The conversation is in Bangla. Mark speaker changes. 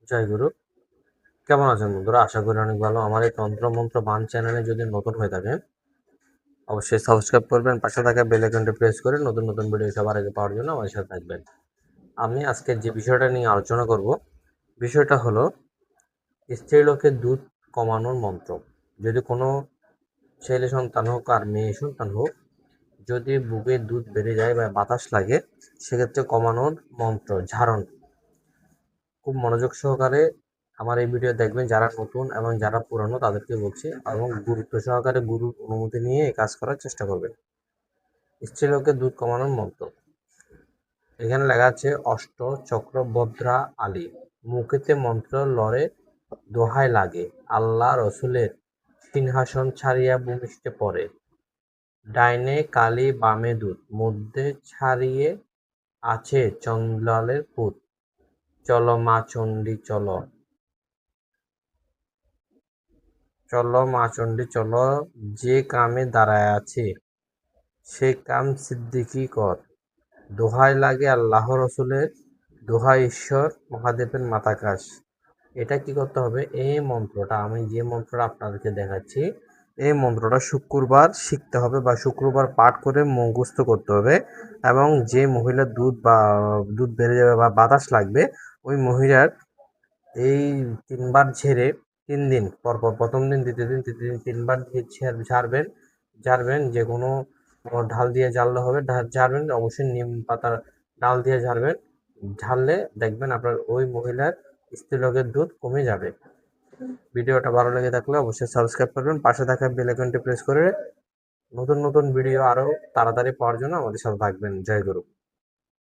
Speaker 1: জয় গুরু। কেমন আছেন বন্ধুরা? আশা করি অনেক ভালো। আমার এই তন্ত্র-মন্ত্র বাণ চ্যানেলে যদি নতুন হয়ে থাকেন, অবশ্যই সাবস্ক্রাইব করবেন। পাশে থাকা বেল আইকনটি প্রেস করে নতুন নতুন ভিডিও সবার আগে পাওয়ার জন্য আমার সাথে থাকবেন। আমি আজকে যে বিষয়টা নিয়ে আলোচনা করব, বিষয়টা হলো স্ত্রীলোকের দুধ কমানোর মন্ত্র। যদি কোনো ছেলে সন্তান হোক আর মেয়ে সন্তান হোক, যদি বুকে দুধ বেড়ে যায় বা বাতাস লাগে, সেক্ষেত্রে কমানোর মন্ত্র ঝাড়ন। খুব মনোযোগ সহকারে আমার এই ভিডিও দেখবেন, যারা নতুন এবং যারা পুরানো তাদেরকে বলছি, এবং গুরুত্ব সহকারে গুরুর অনুমতি নিয়ে এই কাজ করার চেষ্টা করবেন। স্ত্রীলোকের দুধ কমানোর মন্ত্র। এখানে লেখা আছে অষ্ট চক্র ভদ্রা আলী, মুখেতে মন্ত্র লড়ে দোহাই লাগে, আল্লাহ রসুলের সিংহাসন ছাড়িয়া ভূমিষ্ঠে পড়ে, ডাইনে কালী বামে দুধ, মধ্যে ছাড়িয়ে আছে চন্দ্রালের পুত, চলো মা চণ্ডী চলো, চলো মা চণ্ডী চলো, যে কামে দাঁড়ায় আছে সে কাম সিদ্দিকি কর, দোহাই লাগে আল্লাহ রসুলের, দোহাই ঈশ্বর মহাদেবের মাতাকাশ। এটা কি করতে হবে? এই মন্ত্রটা, আমি যে মন্ত্রটা আপনাদেরকে দেখাচ্ছি, এই মন্ত্রটা শুক্রবার শিখতে হবে বা শুক্রবার পাঠ করে মুখস্থ করতে হবে। এবং যে মহিলার দুধ বেড়ে যাবে বা বাতাস লাগবে, ওই মহিলার এই ৩ বার ঝেড়ে ৩ দিন পরপর, প্রথম দিন, দ্বিতীয় দিন, তৃতীয় দিন ৩ বার ঝাড়বেন। যেকোনো ঢাল দিয়ে ঝাড়লে হবে, ঝাড়বেন অবশ্যই নিম পাতার ডাল দিয়ে ঝাড়বেন। ঝাড়লে দেখবেন আপনার ওই মহিলার স্ত্রীলোকের দুধ কমে যাবে। ভিডিওটা ভালো লেগে থাকলে অবশ্যই সাবস্ক্রাইব করবেন, পাশে থাকা বেল আইকনটি প্রেস করে নতুন নতুন ভিডিও আরও তাড়াতাড়ি পাওয়ার জন্য আমাদের সাথে থাকবেন। জয় গুরু।